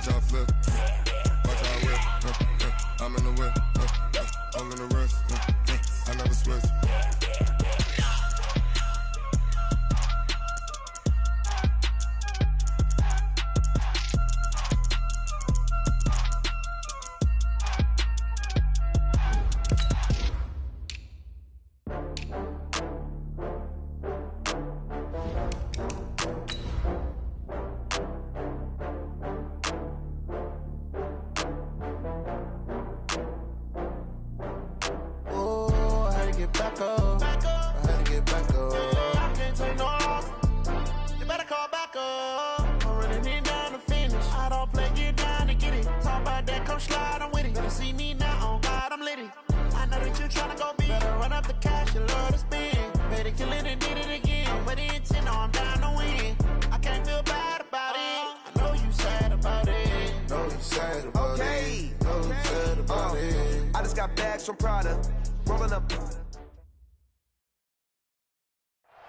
Watch out flip. Watch out whip. I'm in the whip. I'm in the rest. I never switch.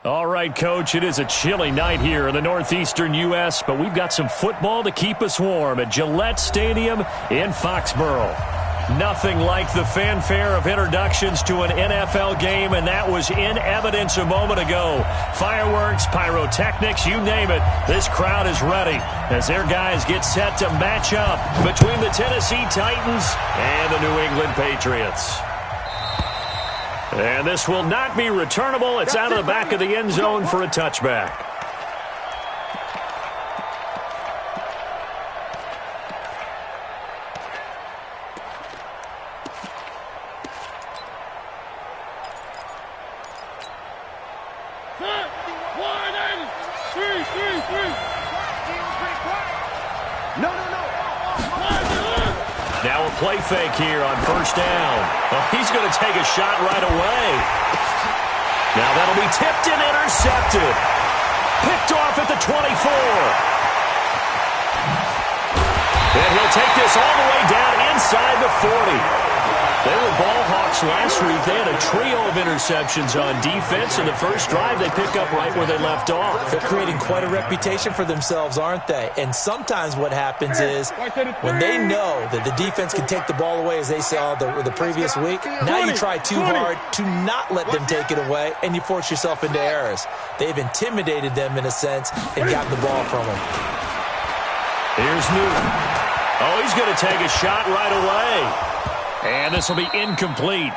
All right, Coach, it is a chilly night here in the northeastern U.S., but we've got some football to keep us warm at Gillette Stadium in Foxborough. Nothing like the fanfare of introductions to an NFL game, and that was in evidence a moment ago. Fireworks, pyrotechnics, you name it. This crowd is ready as their guys get set to match up between the Tennessee Titans and the New England Patriots. And this will not be returnable. It's out of the back of the end zone for a touchback. Now a play fake here on first down. Oh, he's going to take a shot right away. Now that'll be tipped and intercepted. Picked off at the 24. And he'll take this all the way down inside the 40. They were ball hawks last week. They had a trio of interceptions on defense. In the first drive, they pick up right where they left off. They're creating quite a reputation for themselves, aren't they? And sometimes what happens is when they know that the defense can take the ball away, as they saw the previous week, now you try too hard to not let them take it away, and you force yourself into errors. They've intimidated them in a sense and gotten the ball from them. Here's Newton. Oh, he's going to take a shot right away. And this will be incomplete.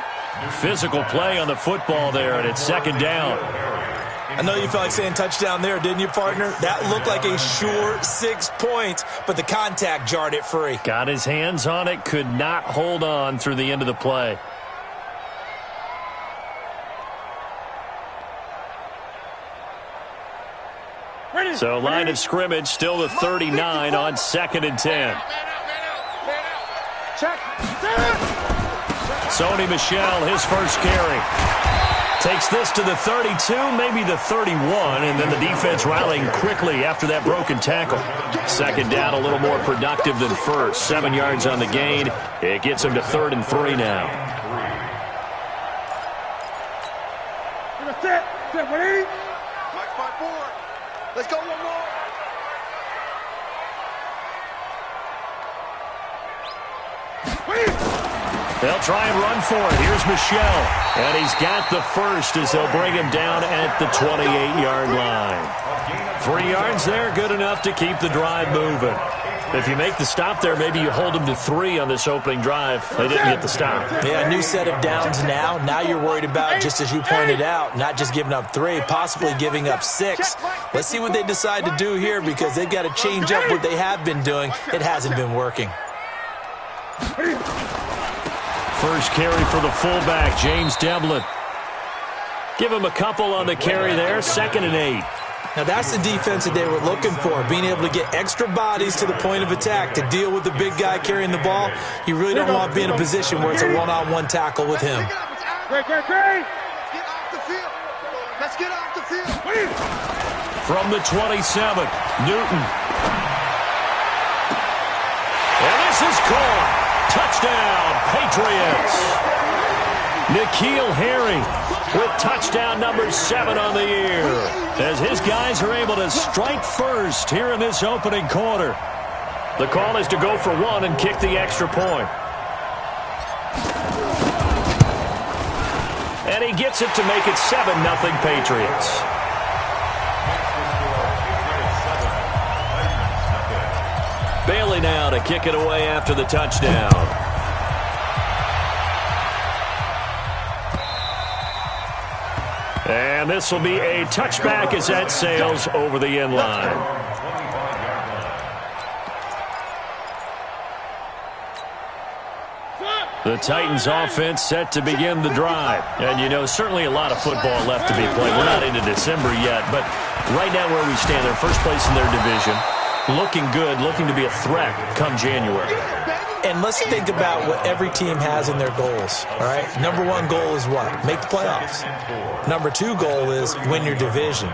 Physical play on the football there, and it's second down. I know you felt like saying touchdown there, didn't you, partner? That looked like a sure 6 points, but the contact jarred it free. Got his hands on it, could not hold on through the end of the play. So line of scrimmage, still the 39 on 2nd and 10. Check. Sony Michel, his first carry. Takes this to the 32, maybe the 31, and then the defense rallying quickly after that broken tackle. Second down, a little more productive than first. 7 yards on the gain. It gets him to 3rd and 3 now. Sit, ready? Mike 5-4. Let's go one more. They'll try and run for it. Here's Michel. And he's got the first as they'll bring him down at the 28-yard line. 3 yards there, good enough to keep the drive moving. If you make the stop there, maybe you hold them to 3 on this opening drive. They didn't get the stop. Yeah, a new set of downs now. Now you're worried about, just as you pointed out, not just giving up 3, possibly giving up 6. Let's see what they decide to do here because they've got to change up what they have been doing. It hasn't been working. First carry for the fullback, James Devlin. Give him a couple on the carry there, 2nd and 8. Now that's the defense that they were looking for, being able to get extra bodies to the point of attack to deal with the big guy carrying the ball. You really don't want to be in a position where it's a one-on-one tackle with him. Great. Let's get off the field. Let's get off the field. From the 27, Newton. And this is caught. Touchdown, Patriots. N'Keal Harry with touchdown number 7 on the year as his guys are able to strike first here in this opening quarter. The call is to go for one and kick the extra point. And he gets it to make it 7-0 Patriots. Bailey now to kick it away after the touchdown. And this will be a touchback as that sails over the end line. The Titans offense set to begin the drive. And, you know, certainly a lot of football left to be played. We're not into December yet, but right now where we stand, they're first place in their division. Looking good, looking to be a threat come January. And let's think about what every team has in their goals, all right? Number one goal is what? Make the playoffs. Number two goal is win your division.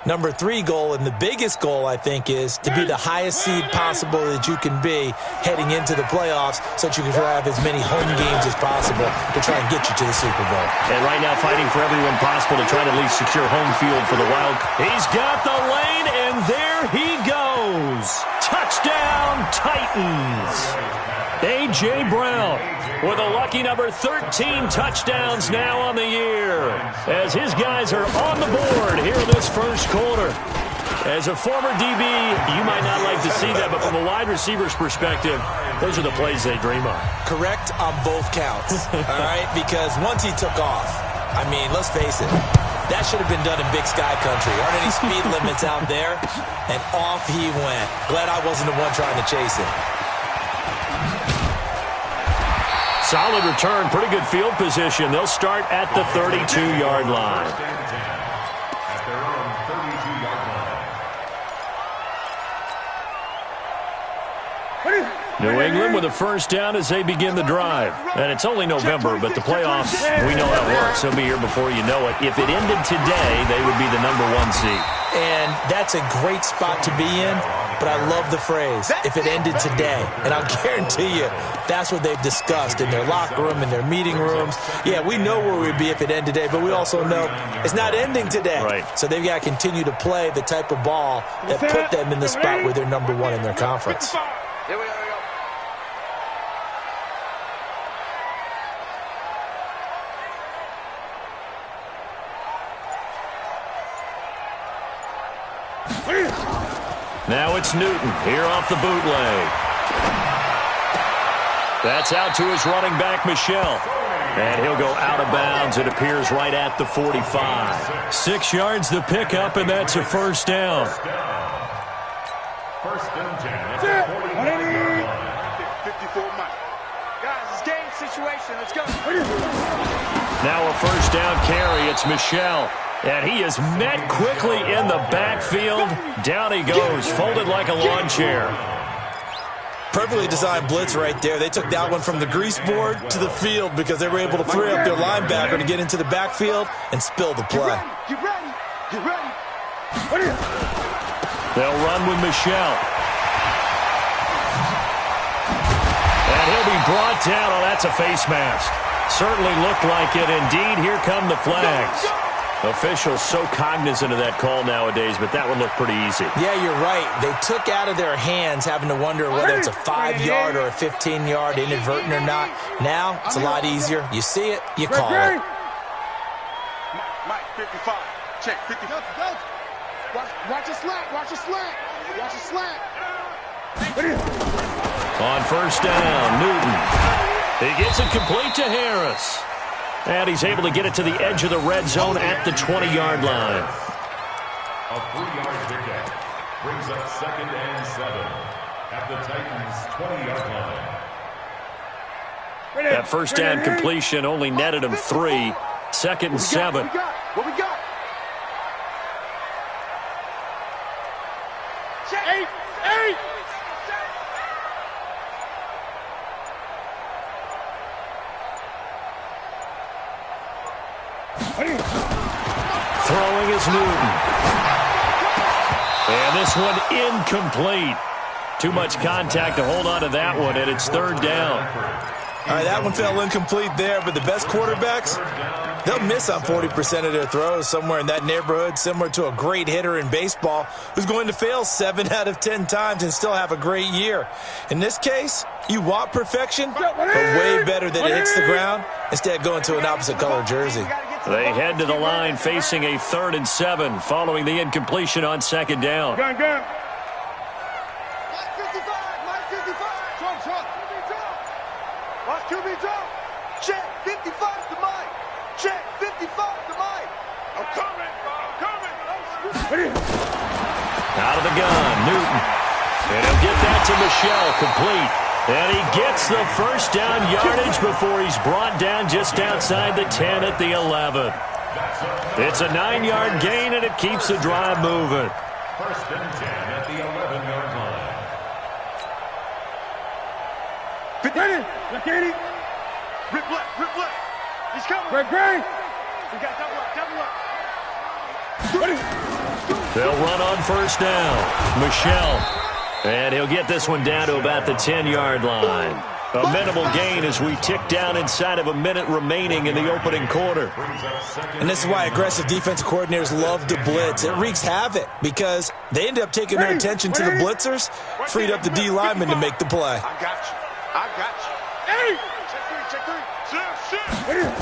Number three goal, and the biggest goal, I think, is to be the highest seed possible that you can be heading into the playoffs so that you can have as many home games as possible to try and get you to the Super Bowl. And right now fighting for everyone possible to try to at least secure home field for the Wild. He's got the lane, and there he goes. Touchdown, Titans. A.J. Brown with a lucky number 13 touchdowns now on the year as his guys are on the board here in this first quarter. As a former DB, you might not like to see that, but from a wide receiver's perspective, those are the plays they dream of. Correct on both counts, all right? Because once he took off, I mean, let's face it, that should have been done in Big Sky Country. Aren't any speed limits out there? And off he went. Glad I wasn't the one trying to chase him. Solid return, pretty good field position. They'll start at the 32-yard line. New England with a first down as they begin the drive. And it's only November, but the playoffs, we know how it works. They'll be here before you know it. If it ended today, they would be the number one seed. And that's a great spot to be in, but I love the phrase, if it ended today. And I'll guarantee you, that's what they've discussed in their locker room, in their meeting rooms. Yeah, we know where we'd be if it ended today, but we also know it's not ending today. Right. So they've got to continue to play the type of ball that put them in the spot where they're number one in their conference. Here we go. Now it's Newton here off the bootleg. That's out to his running back, Michel. And he'll go out of bounds. It appears right at the 45. 6 yards the pickup, and that's a first down. First and 10. 54 miles. Guys, it's game situation. Let's go. Now a first down carry. It's Michel. And he is met quickly in the backfield. Down he goes, folded like a lawn chair. Perfectly designed blitz right there. They took that one from the grease board to the field because they were able to free up their linebacker to get into the backfield and spill the play. Get ready. Get ready. They'll run with Michel. And he'll be brought down. Oh, that's a face mask. Certainly looked like it. Indeed, here come the flags. Officials so cognizant of that call nowadays, but that one looked pretty easy. Yeah, you're right. They took out of their hands having to wonder whether it's a 5-yard or a 15-yard inadvertent or not. Now, it's a lot easier. You see it, you call it. Mike, 55. Check, 55. Watch your slant. Watch your slant. Watch your slant. On first down, Newton. He gets it complete to Harris. And he's able to get it to the edge of the red zone at the 20-yard line. A 3-yard pickup brings up 2nd and 7 at the Titans' 20-yard line. That first down completion only netted him 3. 2nd and 7. What we got? Check. 8. Throwing is Newton. And this one incomplete. Too much contact to hold on to that one, and it's 3rd down. All right, that one fell incomplete there, but the best quarterbacks, they'll miss on 40% of their throws, somewhere in that neighborhood, similar to a great hitter in baseball who's going to fail 7 out of 10 times and still have a great year. In this case, you want perfection, but way better that it hits the ground instead of going to an opposite color jersey. They head to the line facing a 3rd and 7 following the incompletion on 2nd down. Gun. Watch QB drop. Check 55 to Mike. Check 55 to Mike. I'm coming. Out of the gun, Newton. And he'll get that to Michel, complete. And he gets the first down yardage before he's brought down just outside the 10 at the 11. It's a 9-yard gain, and it keeps the drive moving. 1st and 10 at the 11-yard line. 50. Katie. Rip left. He's coming. Great. We got double up. They'll run on 1st down. Michel. And he'll get this one down to about the 10-yard line. A minimal gain as we tick down inside of a minute remaining in the opening quarter. And this is why aggressive defensive coordinators love to blitz. It wreaks havoc because they end up taking their attention to the blitzers, freed up the D lineman to make the play. I got you. Hey! Check three. Shit.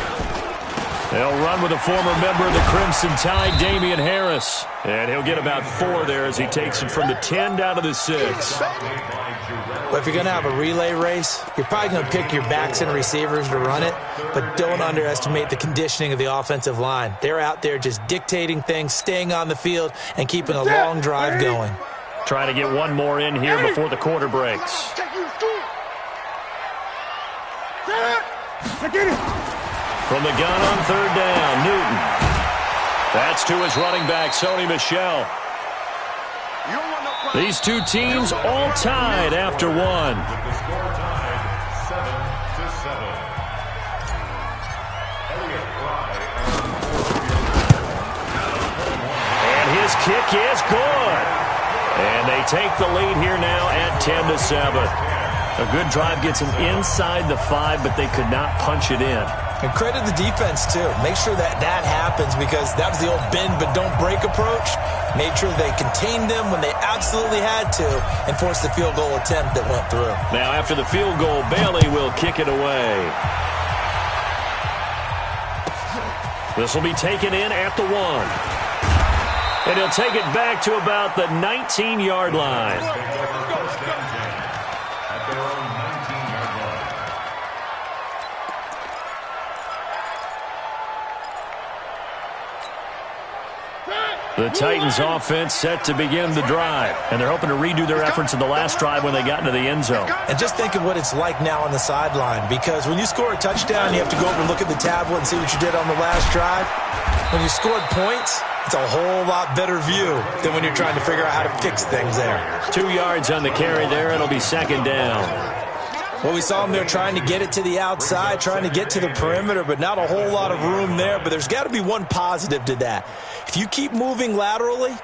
They'll run with a former member of the Crimson Tide, Damian Harris. And he'll get about 4 there as he takes it from the 10 down to the 6. But if you're going to have a relay race, you're probably going to pick your backs and receivers to run it, but don't underestimate the conditioning of the offensive line. They're out there just dictating things, staying on the field, and keeping a long drive going. Trying to get one more in here before the quarter breaks. From the gun on 3rd down, Newton. That's to his running back, Sony Michel. These two teams all tied after one. With the score tied 7-7. Elliott Fry. And his kick is good. And they take the lead here now at 10-7. A good drive gets them inside the 5, but they could not punch it in. And credit the defense, too. Make sure that happens because that was the old bend but don't break approach. Made sure they contained them when they absolutely had to and forced the field goal attempt that went through. Now, after the field goal, Bailey will kick it away. This will be taken in at the 1. And he'll take it back to about the 19-yard line. The Titans offense set to begin the drive, and they're hoping to redo their efforts in the last drive when they got into the end zone. And just think of what it's like now on the sideline, because when you score a touchdown, you have to go over and look at the tablet and see what you did on the last drive. When you scored points, it's a whole lot better view than when you're trying to figure out how to fix things there. 2 yards on the carry there. It'll be 2nd down. Well, we saw them there trying to get it to the outside, trying to get to the perimeter, but not a whole lot of room there. But there's got to be one positive to that. If you keep moving laterally,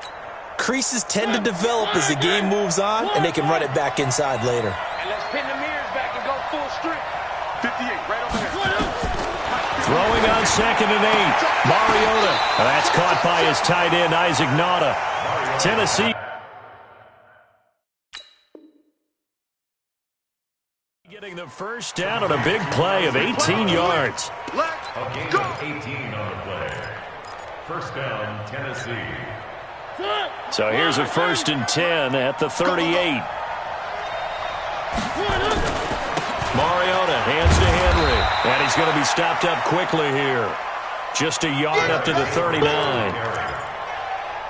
creases tend to develop as the game moves on, and they can run it back inside later. And let's pin the mirrors back and go full strength. 58, right over here. Throwing on 2nd and 8. Mariota. That's caught by his tight end, Isaac Nauta. Tennessee getting the first down on a big play of 18 yards. A gain of 18 on the play. 1st down, Tennessee. So here's a 1st and 10 at the 38. Mariota hands to Henry. And he's going to be stopped up quickly here. Just a yard up to the 39.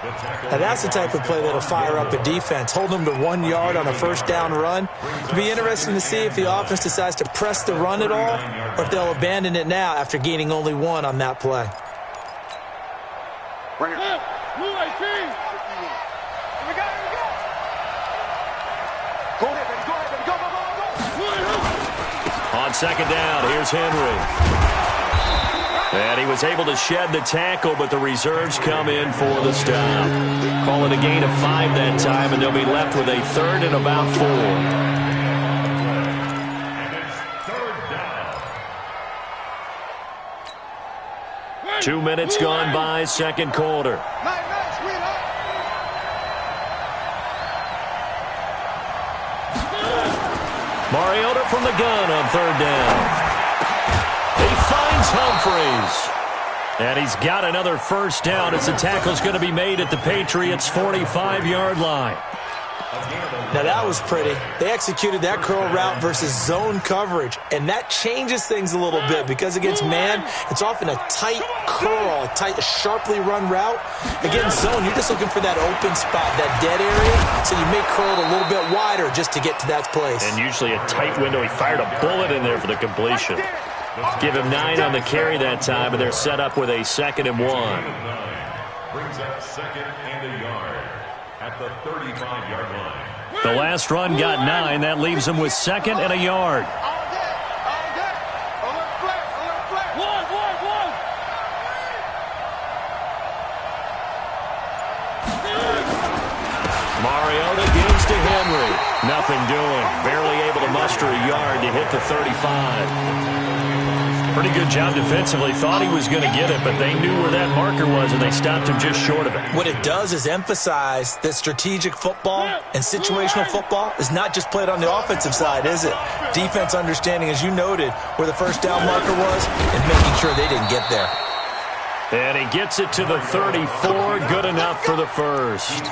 Now that's the type of play that'll fire up a defense. Hold them to 1 yard on a 1st down run. It'll be interesting to see if the offense decides to press the run at all or if they'll abandon it now after gaining only 1 on that play. Right here. Go ahead, baby. Go ahead, baby. Go. On 2nd down, here's Henry. And he was able to shed the tackle, but the reserves come in for the stop. Call it a gain of 5 that time, and they'll be left with a 3rd and about 4. And it's 3rd down. 2 minutes gone by, second quarter. Mariota from the gun on third down. He finds Humphries. And he's got another first down as the tackle's going to be made at the Patriots' 45-yard line. Now, that was pretty. They executed that curl route versus zone coverage, and that changes things a little bit because against man, it's often a tight curl, a tight, sharply run route. Against zone, you're just looking for that open spot, that dead area, so you may curl it a little bit wider just to get to that place. And usually a tight window. He fired a bullet in there for the completion. Give him 9 on the carry that time, and they're set up with a 2nd and 1. Brings up 2nd and a yard at the 35-yard line. The last run got 9. That leaves him with 2nd and a yard. Mariota gives to Henry. Nothing doing. Barely able to muster a yard to hit the 35. Pretty good job defensively. Thought he was going to get it, but they knew where that marker was, and they stopped him just short of it. What it does is emphasize that strategic football and situational football is not just played on the offensive side, is it? Defense understanding, as you noted, where the first down marker was and making sure they didn't get there. And he gets it to the 34. Good enough for the first.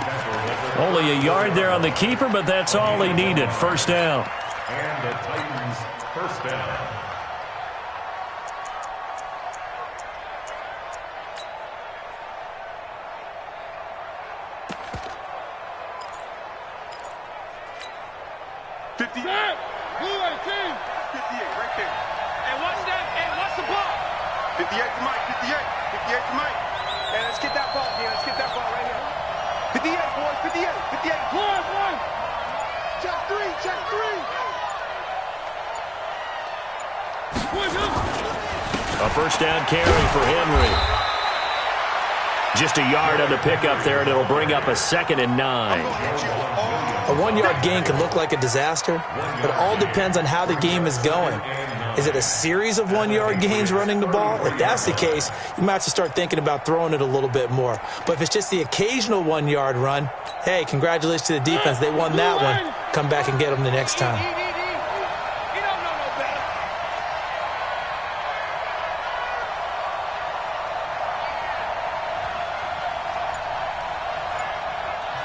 Only a yard there on the keeper, but that's all he needed. First down. And the Titans' first down. A first down carry for Henry. Just a yard on the pickup there, and it'll bring up a 2nd and 9. A 1-yard gain can look like a disaster, but it all depends on how the game is going. Is it a series of 1-yard gains running the ball? If that's the case, you might have to start thinking about throwing it a little bit more. But if it's just the occasional 1-yard run, hey, congratulations to the defense. They won that one. Come back and get them the next time.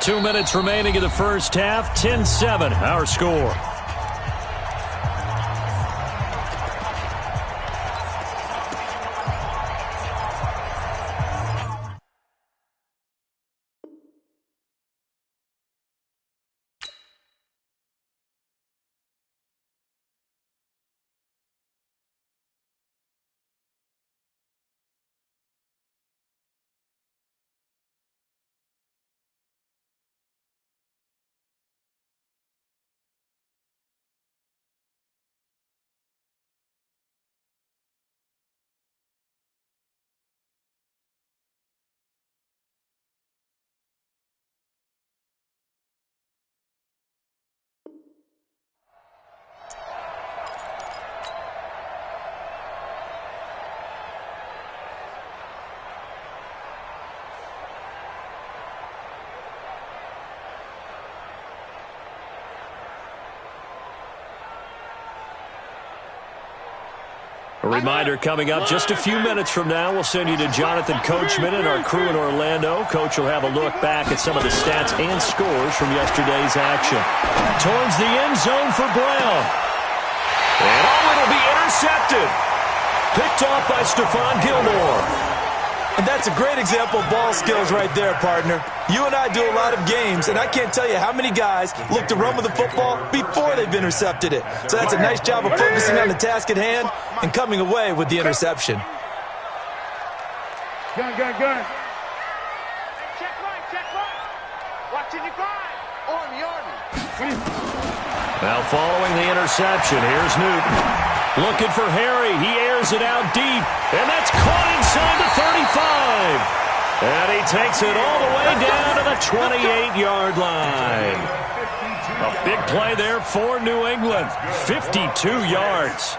2 minutes remaining in the first half. 10-7, our score. A reminder coming up just a few minutes from now. We'll send you to Jonathan Coachman and our crew in Orlando. Coach will have a look back at some of the stats and scores from yesterday's action. Towards the end zone for Brown. And it'll be intercepted. Picked off by Stephon Gilmore. And that's a great example of ball skills right there, partner. You and I do a lot of games, and I can't tell you how many guys look to run with the football before they've intercepted it. So that's a nice job of focusing on the task at hand and coming away with the interception. Gun. Check right. Watching your guard. Army. Now following the interception, here's Newton. Looking for Harry. He airs it out deep. And that's caught inside the 35. And he takes it all the way down to the 28-yard line. A big play there for New England. 52 yards.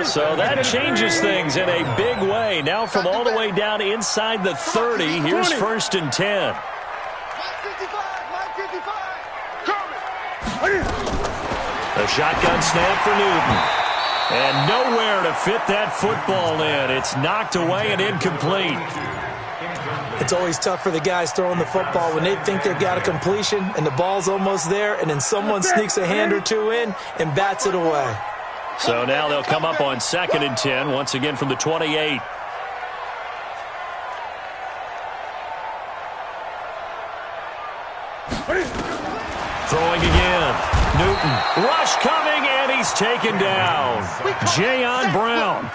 So that changes things in a big way. Now from all the way down inside the 30, here's 1st and 10. A shotgun snap for Newton. And nowhere to fit that football in. It's knocked away and incomplete. It's always tough for the guys throwing the football when they think they've got a completion and the ball's almost there, and then someone sneaks a hand or two in and bats it away. So now they'll come up on 2nd and 10, once again from the 28. Throwing again. Newton. Rush coming, and he's taken down. Jayon Brown.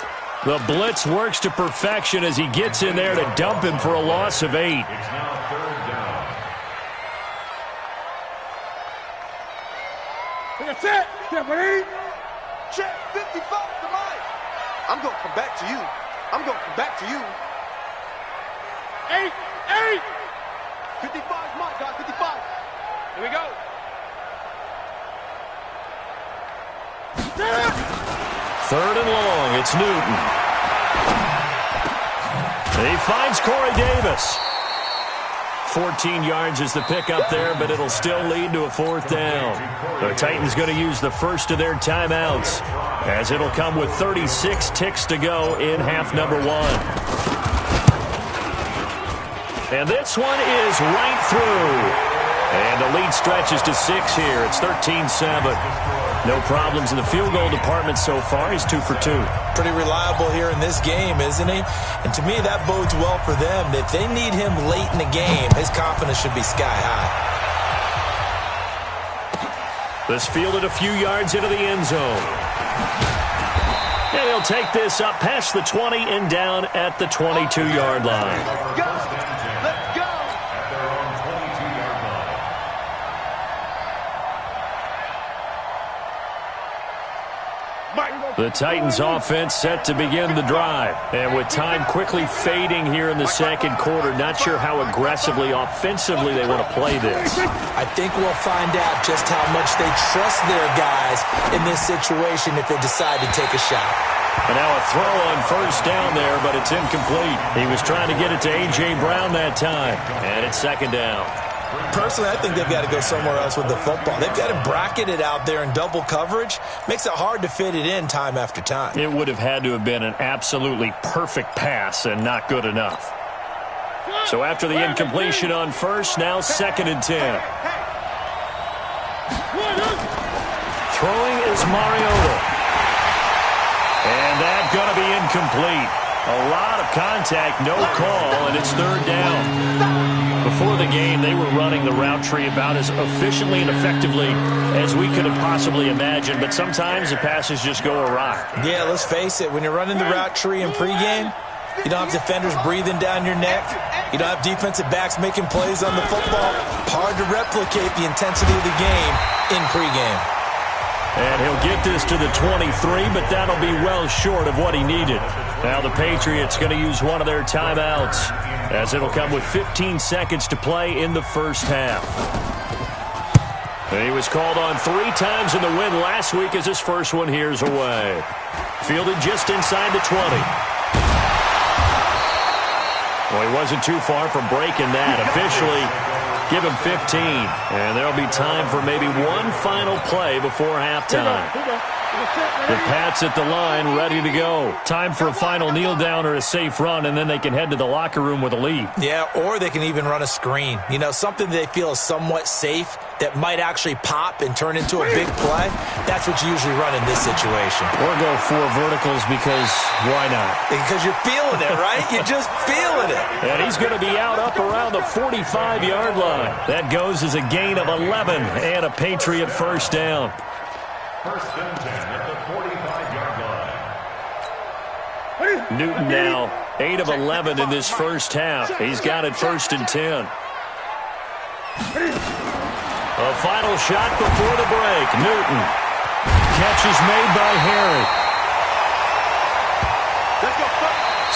The blitz works to perfection as he gets in there to dump him for a loss of 8. It's now 3rd down. That's it. Check 55 to Mike. I'm going to come back to you. I'm going to come back to you. 8. 55 Mike, guys. 55. Here we go. Third and long, it's Newton. He finds Corey Davis. 14 yards is the pickup there, but it'll still lead to a 4th down. The Titans going to use the first of their timeouts, as it'll come with 36 ticks to go in half number 1. And this one is right through. And the lead stretches to 6 here. It's 13-7. No problems in the field goal department so far. He's 2 for 2. Pretty reliable here in this game, isn't he? And to me, that bodes well for them. If they need him late in the game, his confidence should be sky high. This fielded a few yards into the end zone. And he'll take this up past the 20 and down at the 22-yard line. Go. Let's go. At their own 22-yard line. The Titans offense set to begin the drive. And with time quickly fading here in the second quarter, not sure how aggressively, offensively they want to play this. I think we'll find out just how much they trust their guys in this situation if they decide to take a shot. And now a throw on 1st down there, but it's incomplete. He was trying to get it to A.J. Brown that time. And it's 2nd down. Personally, I think they've got to go somewhere else with the football. They've got to bracket it out there in double coverage. Makes it hard to fit it in time after time. It would have had to have been an absolutely perfect pass and not good enough. So after the incompletion on 1st, now 2nd and 10. Throwing is Mariota. And that's going to be incomplete. A lot of contact, no call, and it's 3rd down. Before the game, they were running the route tree about as efficiently and effectively as we could have possibly imagined, but sometimes the passes just go awry. Yeah, let's face it, when you're running the route tree in pregame, you don't have defenders breathing down your neck. You don't have defensive backs making plays on the football. Hard to replicate the intensity of the game in pregame. And he'll get this to the 23, but that'll be well short of what he needed. Now the Patriots going to use one of their timeouts, as it'll come with 15 seconds to play in the first half. And he was called on 3 times in the win last week as his first one here's away. Fielded just inside the 20. Well, he wasn't too far from breaking that. Officially, give him 15. And there'll be time for maybe one final play before halftime. The Pats at the line, ready to go. Time for a final kneel down or a safe run, and then they can head to the locker room with a lead. Yeah, or they can even run a screen. You know, something they feel is somewhat safe that might actually pop and turn into a big play. That's what you usually run in this situation. Or go 4 verticals because why not? Because you're feeling it, right? You're just feeling it. And he's going to be out up around the 45-yard line. That goes as a gain of 11 and a Patriot first down. 1st and 10 at the 45-yard line. Newton now 8 of 11 in this first half. He's got it 1st and 10. A final shot before the break. Newton. Catch is made by Harry.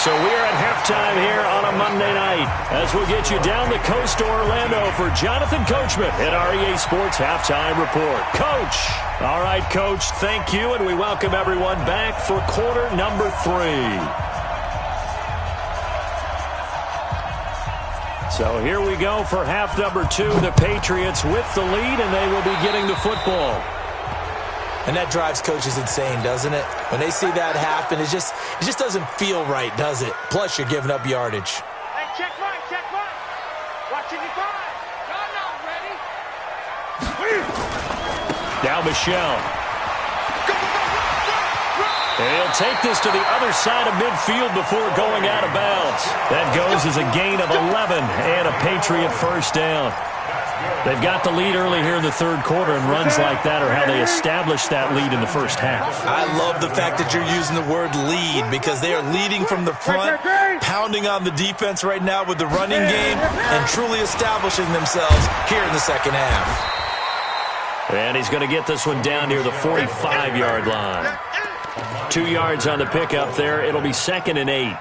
So we're at halftime here on a Monday night as we'll get you down the coast to Orlando for Jonathan Coachman at REA Sports Halftime Report. Coach. All right, Coach, thank you, and we welcome everyone back for quarter number 3. So here we go for half number 2. The Patriots with the lead, and they will be getting the football. And that drives coaches insane, doesn't it? When they see that happen, it just doesn't feel right, does it? Plus, you're giving up yardage. Hey, check one. Watching your five. Y'all not ready. Now Michelle. And he'll take this to the other side of midfield before going out of bounds. That goes as a gain of 11 and a Patriot first down. They've got the lead early here in the third quarter, and runs like that are how they established that lead in the first half. I love the fact that you're using the word lead because they are leading from the front, pounding on the defense right now with the running game, and truly establishing themselves here in the second half. And he's going to get this one down near the 45-yard line. 2 yards on the pickup there. It'll be 2nd and 8.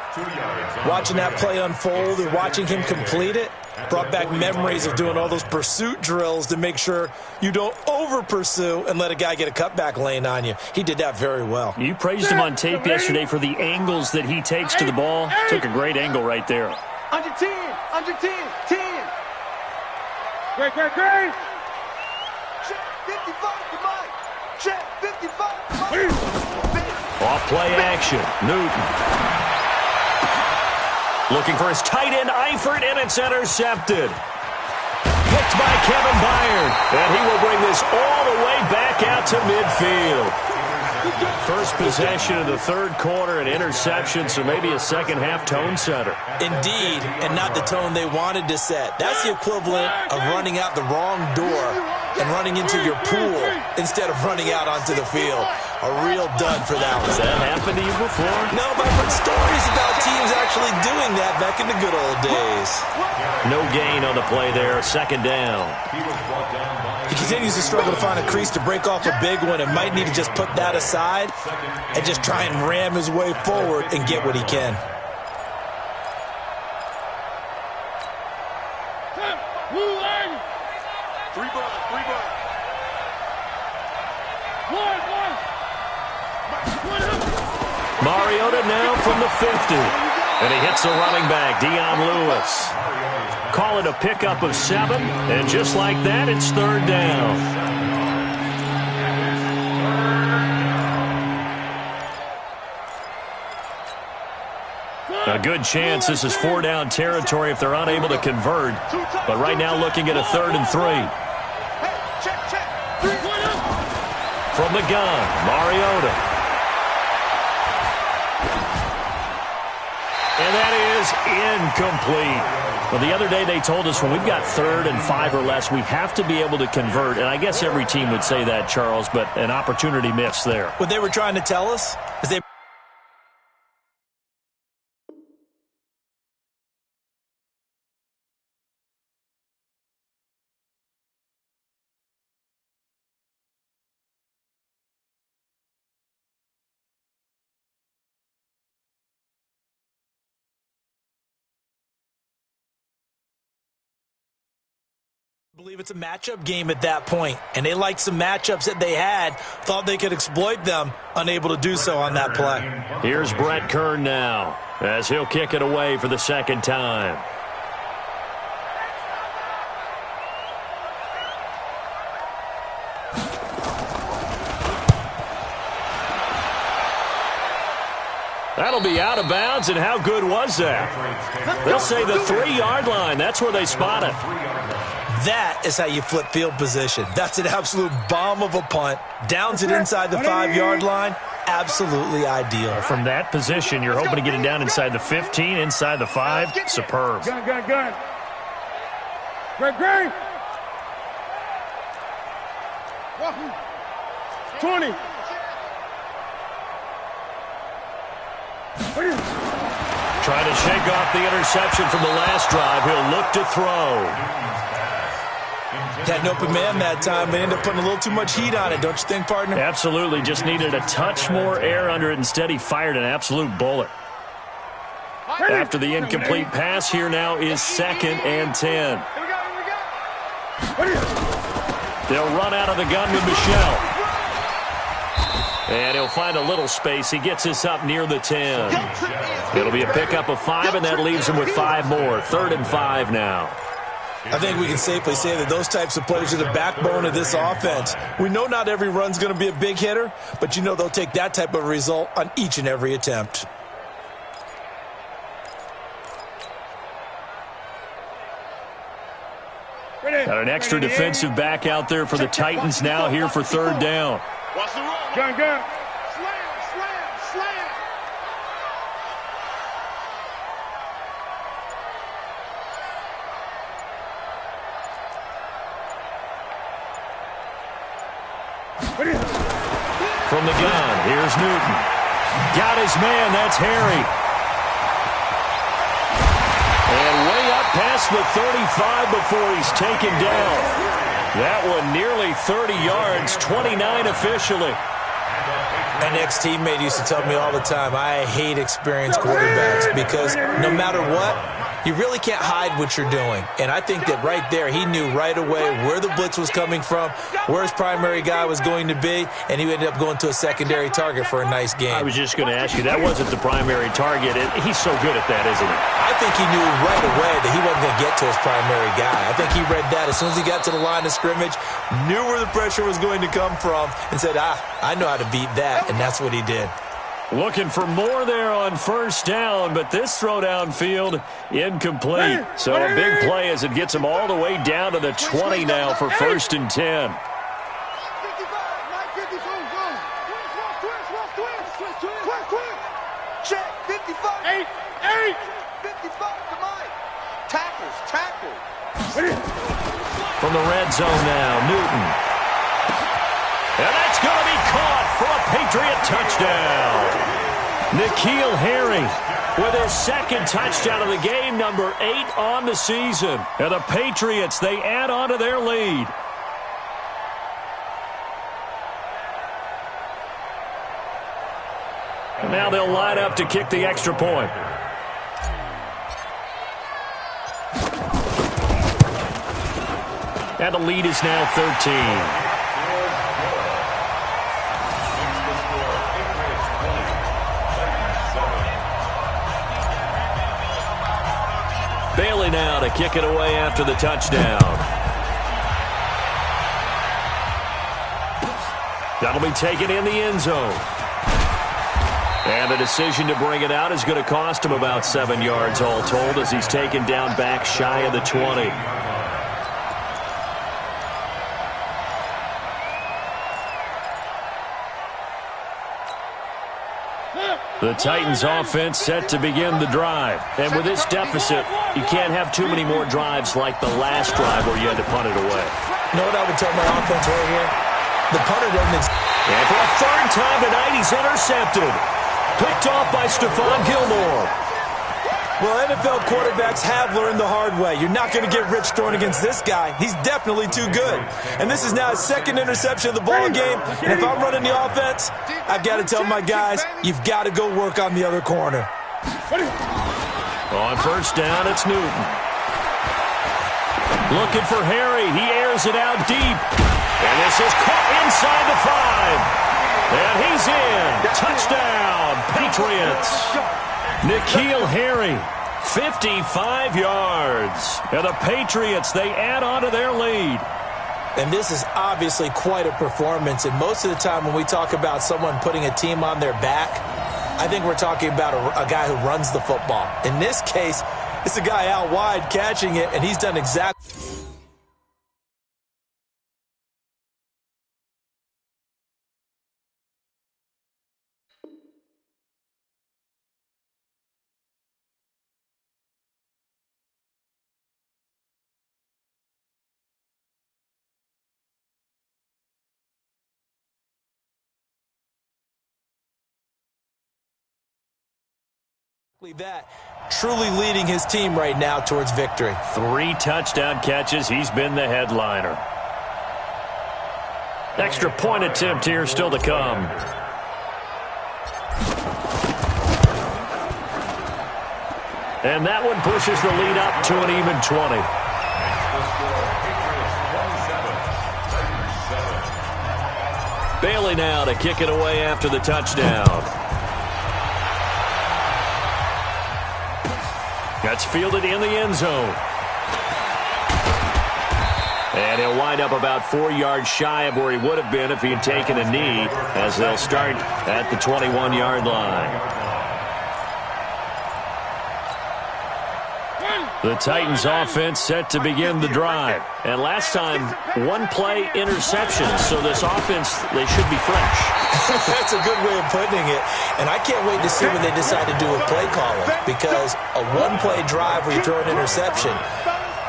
Watching that play unfold and watching him complete it brought back memories of doing all those pursuit drills to make sure you don't over-pursue and let a guy get a cutback lane on you. He did that very well. You praised him on tape yesterday for the angles that he takes to the ball. Took a great angle right there. Under 10. 10. Great. Check 55 to Mike. Check 55 to Mike. Off play action. Newton. Looking for his tight end, Eifert, and it's intercepted. Picked by Kevin Byard. And he will bring this all the way back out to midfield. First possession of the third quarter, an interception, so maybe a second-half tone setter. Indeed, and not the tone they wanted to set. That's the equivalent of running out the wrong door and running into your pool instead of running out onto the field. A real dud for that one. Has that happened to you before? No, but I've heard stories about teams actually doing that back in the good old days. No gain on the play there, second down. He continues to struggle to find a crease to break off a big one and might need to just put that aside and just try and ram his way forward and get what he can. Three ball. Mariota now from the 50. And he hits the running back, Dion Lewis. Call it a pickup of 7. And just like that, it's third down. A good chance this is 4-down territory if they're unable to convert. But right now looking at a 3rd and 3. From the gun, Mariota. And that is incomplete. Well, the other day they told us when we've got 3rd and 5 or less, we have to be able to convert. And I guess every team would say that, Charles, but an opportunity missed there. What they were trying to tell us is they believe it's a matchup game at that point, and they liked some matchups that they had, thought they could exploit them, unable to do so on that play. Here's Brett Kern now as he'll kick it away for the second time. That'll be out of bounds, and how good was that? They'll say the 3-yard line. That's where they spot it. That is how you flip field position. That's an absolute bomb of a punt. Downs it inside the 5-yard line. Absolutely ideal. From that position, you're hoping to get it down inside the 15, inside the 5. Superb. Gun. Great. 20. Trying to shake off the interception from the last drive. He'll look to throw. Had an open man that time, but ended up putting a little too much heat on it, don't you think, partner? Absolutely. Just needed a touch more air under it. Instead, he fired an absolute bullet. After the incomplete pass, here now is 2nd and 10. They'll run out of the gun with Michel. And he'll find a little space. He gets this up near the 10. It'll be a pickup of 5, and that leaves him with 5 more. 3rd and 5 now. I think we can safely say that those types of plays are the backbone of this offense. We know not every run's going to be a big hitter, but you know they'll take that type of result on each and every attempt. Got an extra defensive back out there for the Titans now here for 3rd down. Watch the run. Gun. Slam. From the gun, here's Newton. Got his man, that's Harry. And way up past the 35 before he's taken down. That one nearly 30 yards, 29 officially. An ex-teammate used to tell me all the time, I hate experienced quarterbacks because no matter what, you really can't hide what you're doing. And I think that right there, he knew right away where the blitz was coming from, where his primary guy was going to be, and he ended up going to a secondary target for a nice game. I was just going to ask you, that wasn't the primary target. He's so good at that, isn't he? I think he knew right away that he wasn't going to get to his primary guy. I think he read that as soon as he got to the line of scrimmage, knew where the pressure was going to come from, and said, I know how to beat that, and that's what he did. Looking for more there on 1st down, but this throw downfield incomplete. So a big play as it gets him all the way down to the 20 now for 1st and 10. Check. 55. 8. 55 to Mike. Tackle. From the red zone now, Newton. And that's going to be caught for a Patriot touchdown. N'Keal Harry with his 2nd touchdown of the game, number 8 on the season. And the Patriots, they add on to their lead. And now they'll line up to kick the extra point. And the lead is now 13. Bailey now to kick it away after the touchdown. That'll be taken in the end zone. And the decision to bring it out is going to cost him about 7 yards all told as he's taken down back shy of the 20. The Titans offense set to begin the drive. And with this deficit, you can't have too many more drives like the last drive where you had to punt it away. You know what I would tell my offense right here? The punter doesn't. And for a 3rd time tonight, he's intercepted. Picked off by Stephon Gilmore. Well, NFL quarterbacks have learned the hard way. You're not going to get rich throwing against this guy. He's definitely too good. And this is now his 2nd interception of the ball game. And if I'm running the offense, I've got to tell my guys, you've got to go work on the other corner. On 1st down, it's Newton. Looking for Harry. He airs it out deep. And this is caught inside the 5. And he's in. Touchdown, Patriots. N'Keal Harry, 55 yards. And the Patriots, they add on to their lead. And this is obviously quite a performance. And most of the time when we talk about someone putting a team on their back, I think we're talking about a guy who runs the football. In this case, it's a guy out wide catching it, and he's done exactly. That truly leading his team right now towards victory. 3 touchdown catches. He's been the headliner. Extra point attempt here still to come. And that one pushes the lead up to an even 20. Bailey now to kick it away after the touchdown. That's fielded in the end zone. And he'll wind up about 4 yards shy of where he would have been if he had taken a knee, as they'll start at the 21-yard line. The Titans offense set to begin the drive. And last time, one-play interception. So this offense, they should be fresh. That's a good way of putting it. And I can't wait to see what they decide to do with play calling. Because a one-play drive where you throw an interception,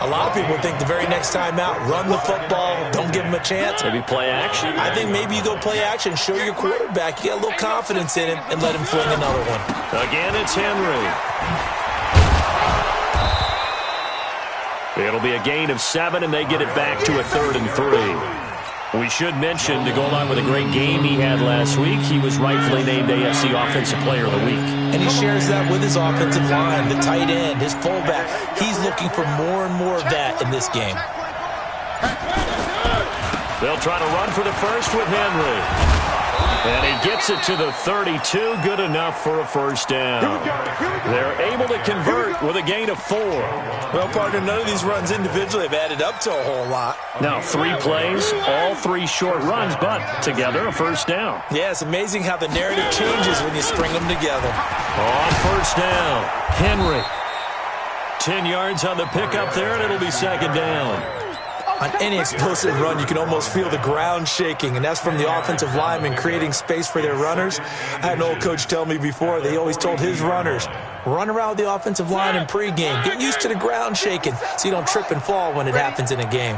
a lot of people think the very next time out, run the football, don't give him a chance. Maybe play action. I think maybe you go play action, show your quarterback, you get a little confidence in him, and let him fling another one. Again, it's Henry. It'll be a gain of 7, and they get it back to a 3rd and 3. We should mention, to go along with a great game he had last week, he was rightfully named AFC Offensive Player of the Week. And he shares that with his offensive line, the tight end, his fullback. He's looking for more and more of that in this game. They'll try to run for the first with Henry. And he gets it to the 32, good enough for a first down. They're able to convert with a gain of 4. Well, partner, none of these runs individually have added up to a whole lot. Now, 3 plays, all 3 short runs, but together a first down. Yeah, it's amazing how the narrative changes when you string them together. On first down, Henry. 10 yards on the pickup there, and it'll be 2nd down. On any explosive run, you can almost feel the ground shaking, and that's from the offensive linemen creating space for their runners. I had an old coach tell me before, they always told his runners, run around the offensive line in pregame. Get used to the ground shaking so you don't trip and fall when it happens in a game.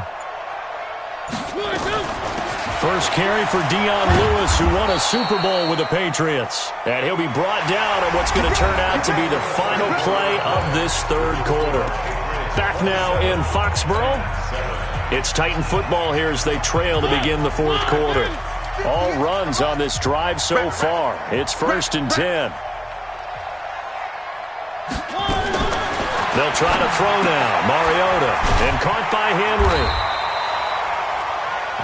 First carry for Dion Lewis, who won a Super Bowl with the Patriots. And he'll be brought down on what's going to turn out to be the final play of this 3rd quarter. Back now in Foxborough. It's Titan football here as they trail to begin the 4th quarter. All runs on this drive so far. It's 1st and 10. They'll try to throw now. Mariota. And caught by Henry.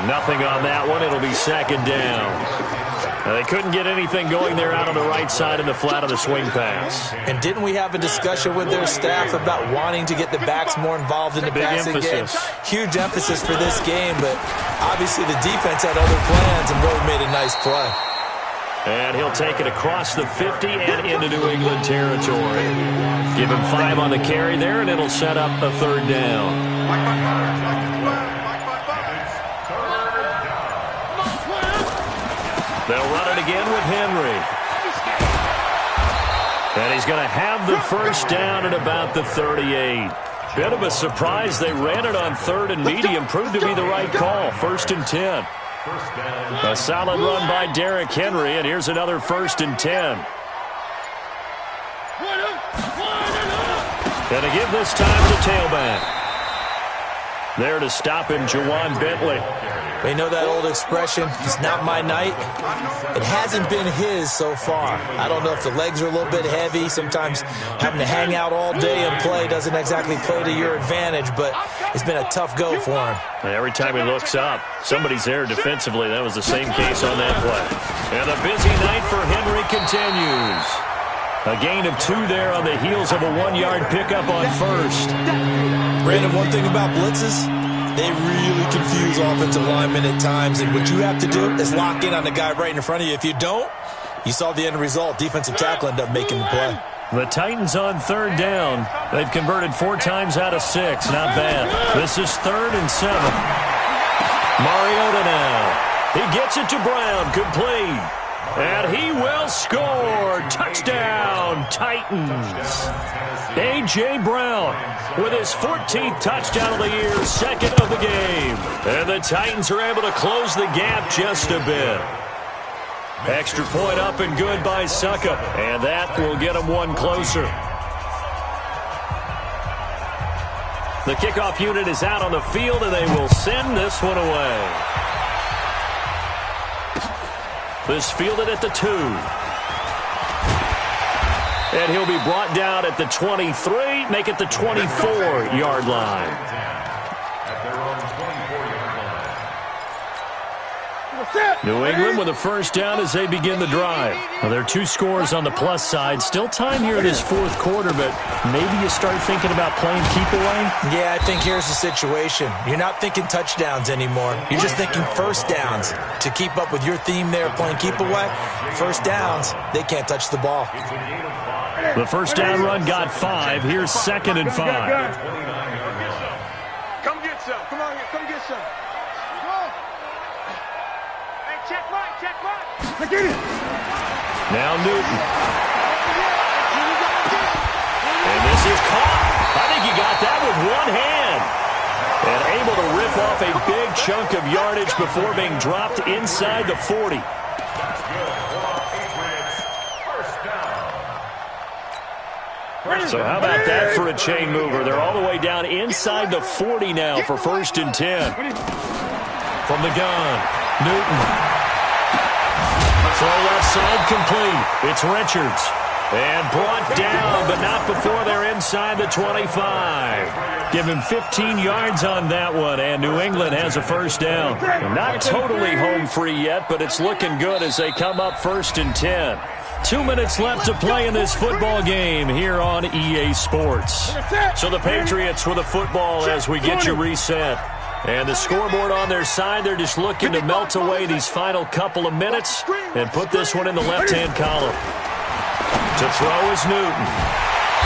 Nothing on that one. It'll be 2nd down. Now, they couldn't get anything going there out on the right side in the flat of the swing pass. And didn't we have a discussion with their staff about wanting to get the backs more involved in the passing game? Huge emphasis for this game, but obviously the defense had other plans and really made a nice play. And he'll take it across the 50 and into New England territory. Give him 5 on the carry there, and it'll set up a 3rd down. They'll run it again with Henry. And he's going to have the first down at about the 38. Bit of a surprise. They ran it on 3rd and medium. Proved to be the right call. 1st and 10. A solid run by Derrick Henry, and here's another 1st and 10. And to give this time to tailback. There to stop him, Juwan Bentley. They know that old expression, it's not my night. It hasn't been his so far. I don't know if the legs are a little bit heavy. Sometimes having to hang out all day and play doesn't exactly play to your advantage, but it's been a tough go for him. And every time he looks up, somebody's there defensively. That was the same case on that play. And the busy night for Henry continues. A gain of 2 there on the heels of a 1-yard pickup on 1st. Brandon, one thing about blitzes, they really confuse offensive linemen at times, and what you have to do is lock in on the guy right in front of you. If you don't, you saw the end result. Defensive tackle ended up making the play. The Titans on 3rd down. They've converted 4 times out of 6. Not bad. This is 3rd and 7. Mariota now. He gets it to Brown. Complete. And he will score. Touchdown, Titans. A.J. Brown with his 14th touchdown of the year, 2nd of the game. And the Titans are able to close the gap just a bit. Extra point up and good by Succop. And that will get them 1 closer. The kickoff unit is out on the field, and they will send this one away. This fielded at the 2. And he'll be brought down at the 23, make it the 24-yard line. At their own 24-yard line. New England with a first down as they begin the drive. Well, there are 2 scores on the plus side. Still time here this fourth quarter, but maybe you start thinking about playing keep away? Yeah, I think here's the situation. You're not thinking touchdowns anymore. You're just thinking first downs. To keep up with your theme there, playing keep away, first downs, they can't touch the ball. The first down run got 5. Here's 2nd and 5. Come get some. Come on, come get some. Hey, check right, check right. Now Newton. And this is caught. I think he got that with one hand. And able to rip off a big chunk of yardage before being dropped inside the 40. So how about that for a chain mover? They're all the way down inside the 40 now for 1st and 10. From the gun, Newton. Throw left side complete. It's Richards. And brought down, but not before they're inside the 25. Give him 15 yards on that one, and New England has a first down. Not totally home free yet, but it's looking good as they come up 1st and 10. 2 minutes left to play in this football game here on EA Sports. So the Patriots with a football as we get you reset. And the scoreboard on their side, they're just looking to melt away these final couple of minutes and put this one in the left-hand column. To throw is Newton.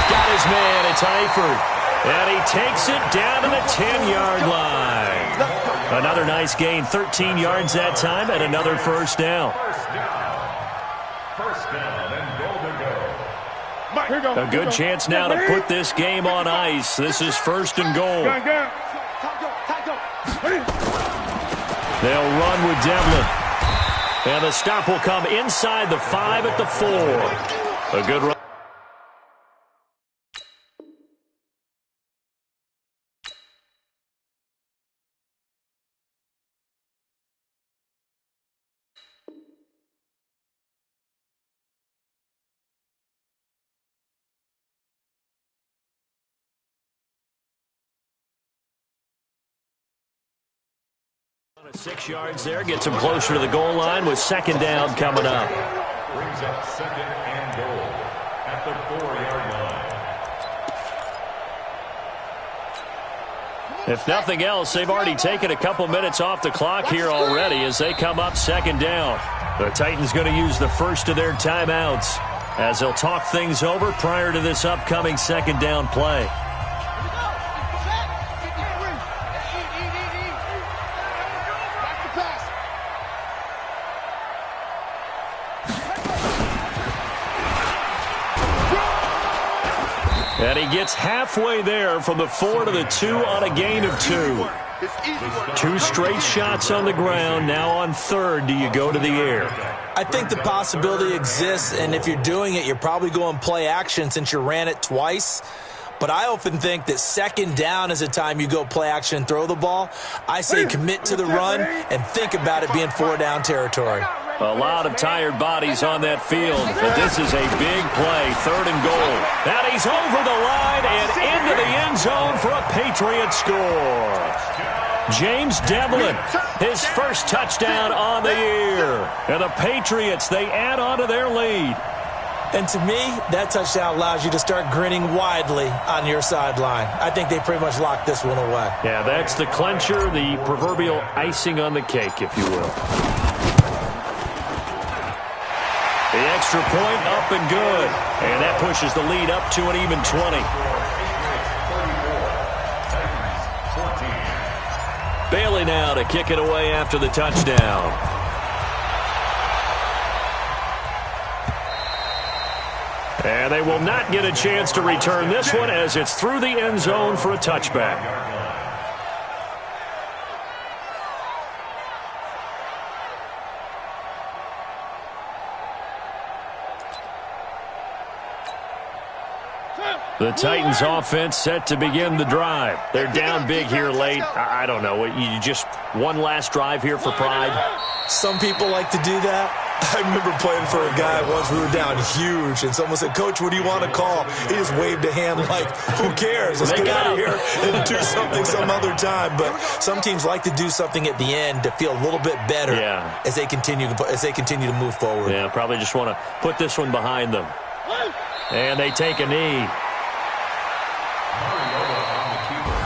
Got his man, it's Eifert. And he takes it down to the 10-yard line. Another nice gain, 13 yards that time, and another first down. First down and goal to go. A good chance now to put this game on ice. This is 1st and goal. They'll run with Devlin. And the stop will come inside the 5 at the 4. A good run. On 6 yards there, gets him closer to the goal line with 2nd down coming up. Brings up 2nd and goal at the 4-yard line. If nothing else, they've already taken a couple minutes off the clock here already as they come up 2nd down. The Titans going to use the first of their timeouts as they'll talk things over prior to this upcoming 2nd down play. And he gets halfway there from the 4 to the 2 on a gain of 2. 2 straight shots on the ground. Now on 3rd, do you go to the air? I think the possibility exists, and if you're doing it, you're probably going play action since you ran it twice. But I often think that 2nd down is a time you go play action and throw the ball. I say commit to the run and think about it being 4-down territory. A lot of tired bodies on that field, but this is a big play, 3rd and goal. And he's over the line and into the end zone for a Patriot score. James Devlin, his first touchdown on the year. And the Patriots, they add on to their lead. And to me, that touchdown allows you to start grinning widely on your sideline. I think they pretty much locked this one away. Yeah, that's the clincher, the proverbial icing on the cake, if you will. The extra point up and good. And that pushes the lead up to an even 20. Bailey now to kick it away after the touchdown. And they will not get a chance to return this one as it's through the end zone for a touchback. The Titans offense set to begin the drive. They're down big here late. I don't know. You just one last drive here for pride? Some people like to do that. I remember playing for a guy once. We were down huge, and someone said, "Coach, what do you want to call?" He just waved a hand like, "Who cares? Let's get out of here and do something some other time." But some teams like to do something at the end to feel a little bit better as they continue to move forward. Yeah, probably just want to put this one behind them. And they take a knee.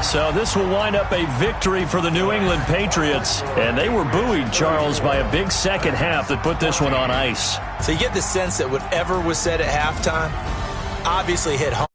So this will wind up a victory for the New England Patriots. And they were buoyed, Charles, by a big second half that put this one on ice. So you get the sense that whatever was said at halftime obviously hit home.